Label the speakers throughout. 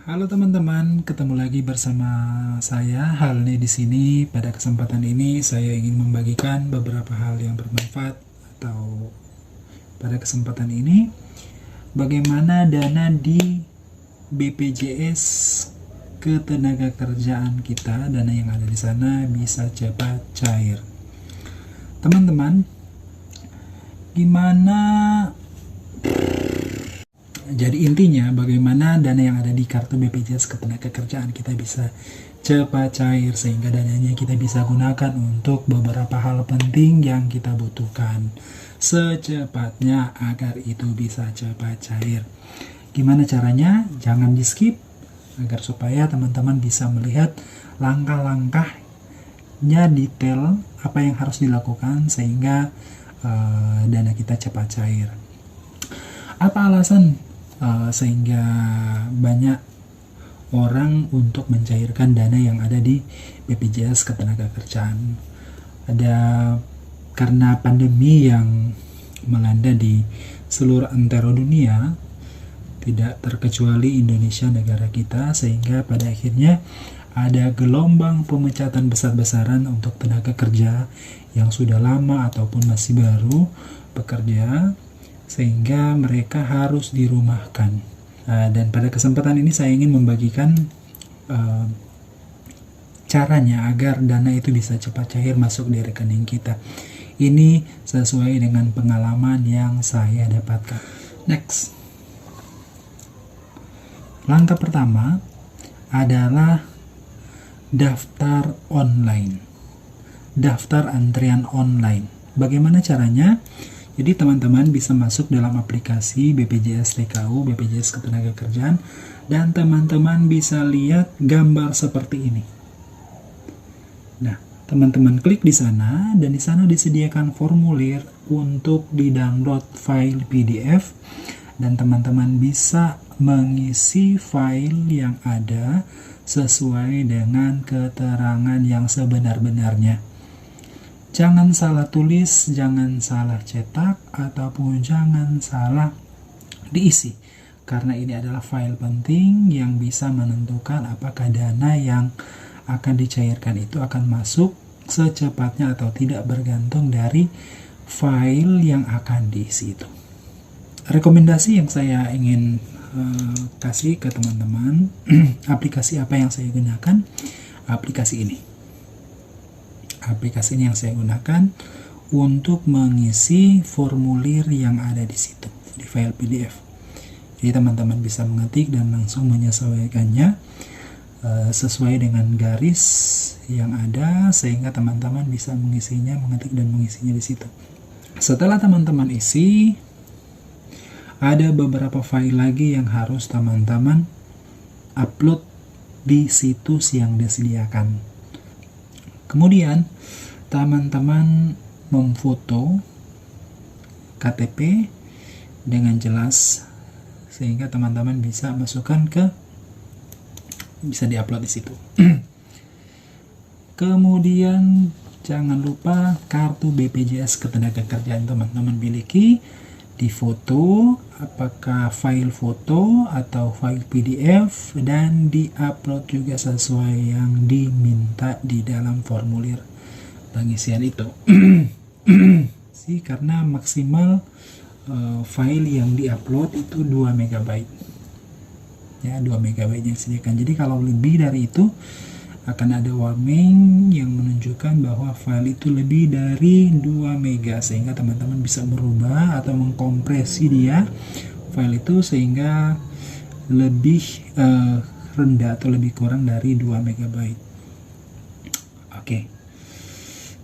Speaker 1: Halo teman-teman, ketemu lagi bersama saya Halni di sini. Pada kesempatan ini saya ingin membagikan beberapa hal yang bermanfaat atau pada kesempatan ini bagaimana dana di BPJS Ketenagakerjaan kita, dana yang ada di sana bisa cepat cair. Teman-teman, gimana? Jadi intinya bagaimana dana yang ada di kartu BPJS Ketenagakerjaan kita bisa cepat cair sehingga dananya kita bisa gunakan untuk beberapa hal penting yang kita butuhkan secepatnya agar itu bisa cepat cair. Gimana caranya? Jangan di skip agar supaya teman-teman bisa melihat langkah-langkahnya detail apa yang harus dilakukan sehingga dana kita cepat cair. Apa alasan sehingga banyak orang untuk mencairkan dana yang ada di BPJS Ketenagakerjaan? Ada karena pandemi yang melanda di seluruh antero dunia, tidak terkecuali Indonesia negara kita, sehingga pada akhirnya ada gelombang pemecatan besar-besaran untuk tenaga kerja yang sudah lama ataupun masih baru bekerja, sehingga mereka harus dirumahkan. Dan pada kesempatan ini saya ingin membagikan caranya agar dana itu bisa cepat cair masuk di rekening kita. Ini sesuai dengan pengalaman yang saya dapatkan. Next. Langkah pertama adalah daftar online. Daftar antrian online. Bagaimana caranya? Jadi teman-teman bisa masuk dalam aplikasi BPJS TKU, BPJS Ketenagakerjaan, dan teman-teman bisa lihat gambar seperti ini. Nah, teman-teman klik di sana, dan di sana disediakan formulir untuk di-download file PDF, dan teman-teman bisa mengisi file yang ada sesuai dengan keterangan yang sebenar-benarnya. Jangan salah tulis, jangan salah cetak, ataupun jangan salah diisi. Karena ini adalah file penting yang bisa menentukan apakah dana yang akan dicairkan itu akan masuk secepatnya atau tidak, bergantung dari file yang akan diisi itu. Rekomendasi yang saya ingin kasih ke teman-teman, aplikasi apa yang saya gunakan? Aplikasi ini. Aplikasi ini yang saya gunakan untuk mengisi formulir yang ada di situ, di file PDF. Jadi teman-teman bisa mengetik dan langsung menyesuaikannya sesuai dengan garis yang ada, sehingga teman-teman bisa mengisinya, mengetik dan mengisinya di situ. Setelah teman-teman isi, ada beberapa file lagi yang harus teman-teman upload di situs yang disediakan. Kemudian teman-teman memfoto KTP dengan jelas sehingga teman-teman bisa masukkan bisa diupload di situ. Kemudian jangan lupa kartu BPJS Ketenagakerjaan teman-teman miliki, difoto, apakah file foto atau file PDF, dan diupload juga sesuai yang diminta di dalam formulir pengisian itu. Karena maksimal file yang diupload itu 2 MB. Ya, 2 MB yang disediakan. Jadi kalau lebih dari itu akan ada warning yang menunjukkan bahwa file itu lebih dari 2 MB, sehingga teman-teman bisa merubah atau mengkompresi dia file itu sehingga lebih rendah atau lebih kurang dari 2 MB. Oke.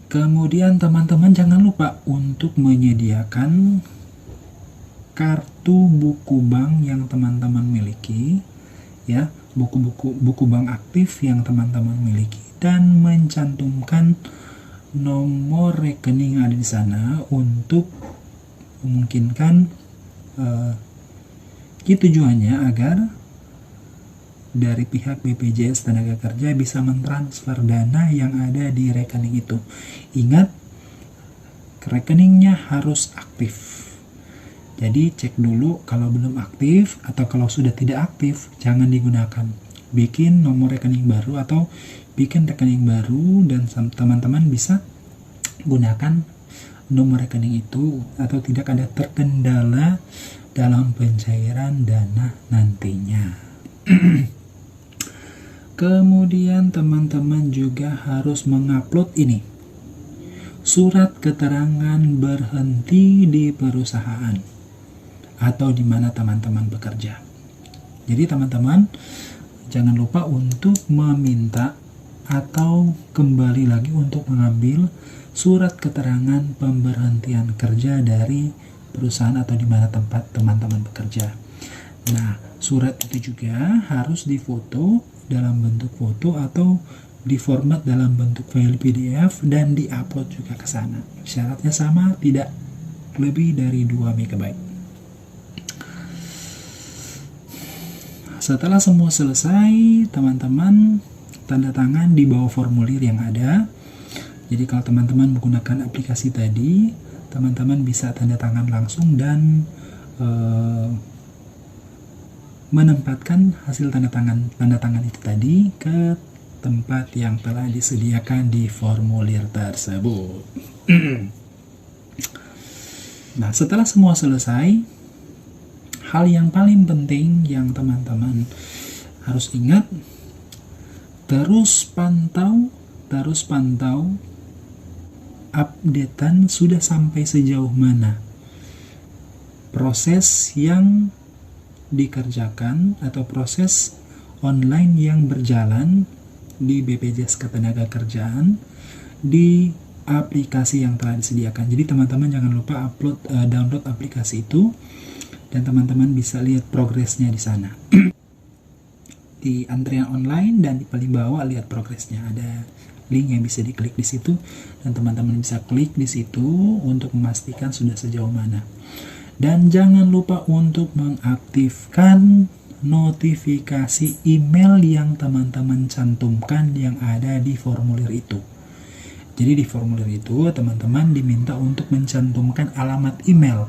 Speaker 1: Kemudian teman-teman jangan lupa untuk menyediakan kartu buku bank yang teman-teman miliki, ya, buku bank aktif yang teman-teman miliki, dan mencantumkan nomor rekening yang ada di sana untuk memungkinkan tujuannya agar dari pihak BPJS Tenaga Kerja bisa mentransfer dana yang ada di rekening itu. Ingat, rekeningnya harus aktif. Jadi cek dulu kalau belum aktif, atau kalau sudah tidak aktif jangan digunakan. Bikin nomor rekening baru atau bikin rekening baru, dan teman-teman bisa gunakan nomor rekening itu atau tidak ada terkendala dalam pencairan dana nantinya. Kemudian teman-teman juga harus mengupload ini, surat keterangan berhenti di perusahaan atau di mana teman-teman bekerja. Jadi teman-teman jangan lupa untuk meminta atau kembali lagi untuk mengambil surat keterangan pemberhentian kerja dari perusahaan atau di mana tempat teman-teman bekerja. Nah, surat itu juga harus difoto dalam bentuk foto atau diformat dalam bentuk file PDF dan diupload juga ke sana. Syaratnya sama, tidak lebih dari 2 MB. Setelah semua selesai, teman-teman tanda tangan di bawah formulir yang ada. Jadi kalau teman-teman menggunakan aplikasi tadi, teman-teman bisa tanda tangan langsung dan menempatkan hasil tanda tangan itu tadi ke tempat yang telah disediakan di formulir tersebut. Nah, setelah semua selesai, hal yang paling penting yang teman-teman harus ingat, terus pantau updatean sudah sampai sejauh mana proses yang dikerjakan atau proses online yang berjalan di BPJS Ketenagakerjaan di aplikasi yang telah disediakan. Jadi teman-teman jangan lupa download aplikasi itu dan teman-teman bisa lihat progresnya di sana. Di antrian online dan di paling bawah lihat progresnya, ada link yang bisa diklik di situ dan teman-teman bisa klik di situ untuk memastikan sudah sejauh mana. Dan jangan lupa untuk mengaktifkan notifikasi email yang teman-teman cantumkan yang ada di formulir itu. Jadi di formulir itu teman-teman diminta untuk mencantumkan alamat email.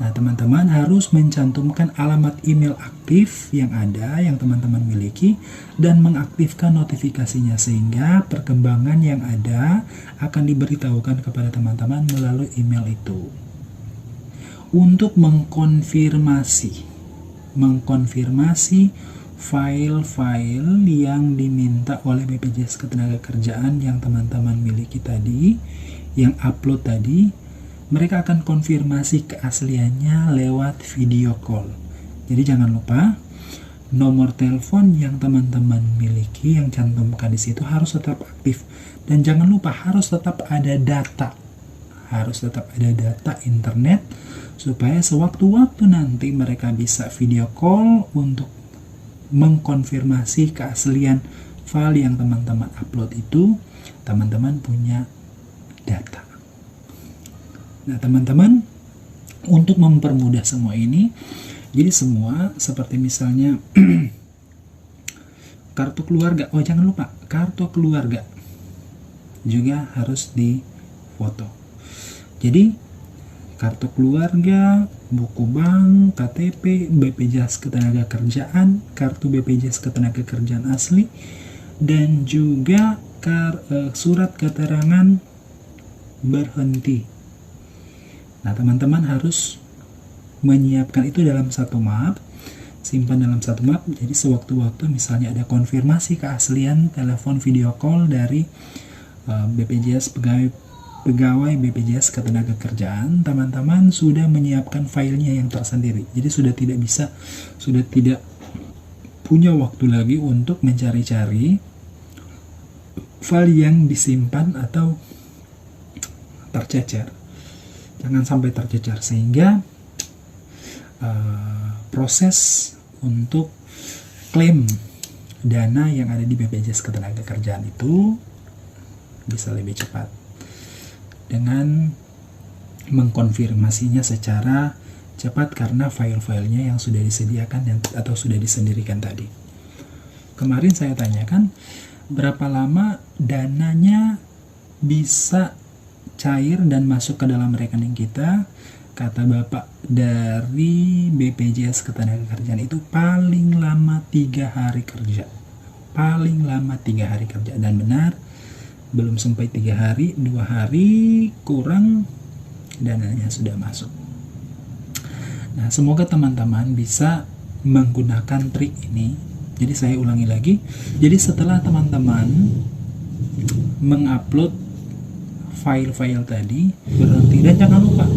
Speaker 1: Nah, teman-teman harus mencantumkan alamat email aktif yang ada, yang teman-teman miliki, dan mengaktifkan notifikasinya sehingga perkembangan yang ada akan diberitahukan kepada teman-teman melalui email itu. Untuk mengkonfirmasi file-file yang diminta oleh BPJS Ketenagakerjaan yang teman-teman miliki tadi, yang upload tadi, mereka akan konfirmasi keasliannya lewat video call. Jadi jangan lupa nomor telepon yang teman-teman miliki yang cantumkan di situ harus tetap aktif, dan jangan lupa harus tetap ada data. Harus tetap ada data internet supaya sewaktu-waktu nanti mereka bisa video call untuk mengkonfirmasi keaslian file yang teman-teman upload itu, teman-teman punya data. Nah, teman-teman, untuk mempermudah semua ini, jadi semua seperti misalnya kartu keluarga. Oh, jangan lupa, kartu keluarga juga harus difoto. Jadi, kartu keluarga, buku bank, KTP, BPJS Ketenagakerjaan, kartu BPJS Ketenagakerjaan asli, dan juga surat keterangan berhenti. Nah, teman-teman harus menyiapkan itu dalam satu map, simpan dalam satu map. Jadi sewaktu-waktu misalnya ada konfirmasi keaslian telepon video call dari BPJS pegawai BPJS Ketenagakerjaan, teman-teman sudah menyiapkan filenya yang tersendiri. Jadi sudah tidak punya waktu lagi untuk mencari-cari file yang disimpan atau tercecer. Jangan sampai tercecer sehingga proses untuk klaim dana yang ada di BPJS Ketenagakerjaan itu bisa lebih cepat dengan mengkonfirmasinya secara cepat karena file-filenya yang sudah disediakan atau sudah disendirikan tadi. Kemarin saya tanyakan berapa lama dananya bisa cair dan masuk ke dalam rekening kita kata Bapak dari BPJS Ketenagakerjaan itu paling lama 3 hari kerja. Paling lama 3 hari kerja. Dan benar, belum sampai 3 hari, 2 hari kurang dananya sudah masuk. Nah, semoga teman-teman bisa menggunakan trik ini. Jadi saya ulangi lagi. Jadi setelah teman-teman mengupload file-file tadi, berhenti dan jangan lupa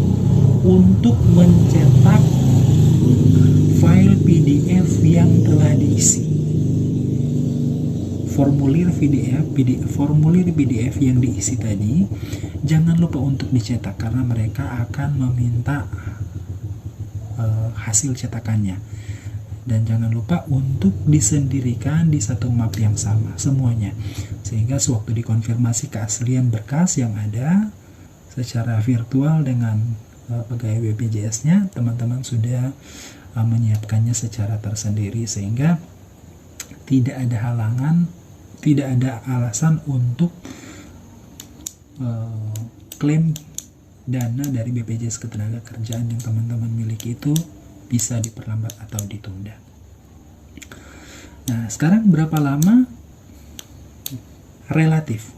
Speaker 1: untuk mencetak file PDF yang telah diisi. Formulir PDF yang diisi tadi jangan lupa untuk dicetak karena mereka akan meminta hasil cetakannya. Dan jangan lupa untuk disendirikan di satu map yang sama semuanya, sehingga sewaktu dikonfirmasi keaslian berkas yang ada secara virtual dengan pegawai BPJS-nya, teman-teman sudah menyiapkannya secara tersendiri, sehingga tidak ada halangan, tidak ada alasan untuk klaim dana dari BPJS Ketenagakerjaan yang teman-teman miliki itu bisa diperlambat atau ditunda. Nah, sekarang berapa lama relatif?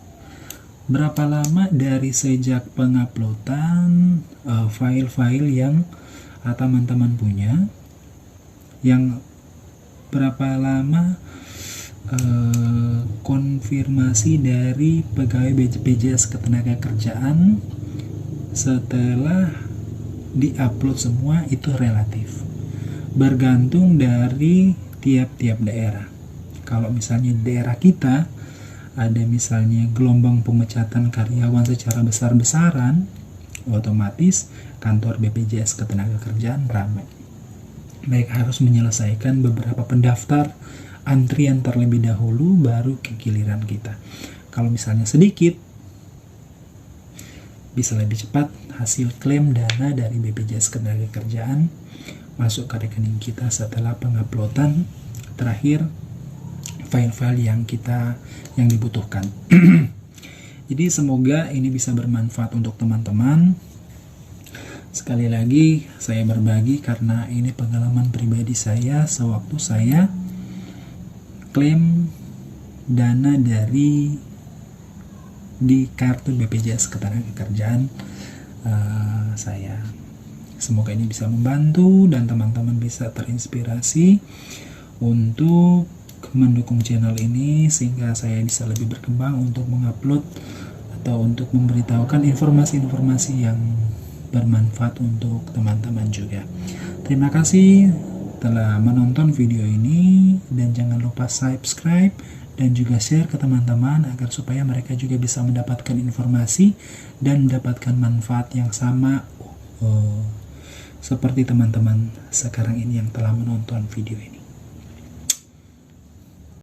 Speaker 1: Berapa lama dari sejak penguploadan file-file yang teman-teman punya? Yang berapa lama konfirmasi dari pegawai BPJS Ketenagakerjaan setelah diupload semua? Itu relatif, bergantung dari tiap-tiap daerah. Kalau misalnya di daerah kita ada misalnya gelombang pemecatan karyawan secara besar-besaran, otomatis kantor BPJS Ketenagakerjaan ramai. Mereka harus menyelesaikan beberapa pendaftar antrian terlebih dahulu baru ke giliran kita. Kalau misalnya sedikit, bisa lebih cepat hasil klaim dana dari BPJS Ketenagakerjaan masuk ke rekening kita setelah penguploadan terakhir file-file yang dibutuhkan. Jadi semoga ini bisa bermanfaat untuk teman-teman. Sekali lagi saya berbagi karena ini pengalaman pribadi saya sewaktu saya klaim dana di kartu BPJS Ketenagakerjaan saya. Semoga ini bisa membantu dan teman-teman bisa terinspirasi untuk mendukung channel ini sehingga saya bisa lebih berkembang untuk mengupload atau untuk memberitahukan informasi-informasi yang bermanfaat untuk teman-teman juga. Terima kasih telah menonton video ini dan jangan lupa subscribe dan juga share ke teman-teman agar supaya mereka juga bisa mendapatkan informasi dan mendapatkan manfaat yang sama seperti teman-teman sekarang ini yang telah menonton video ini.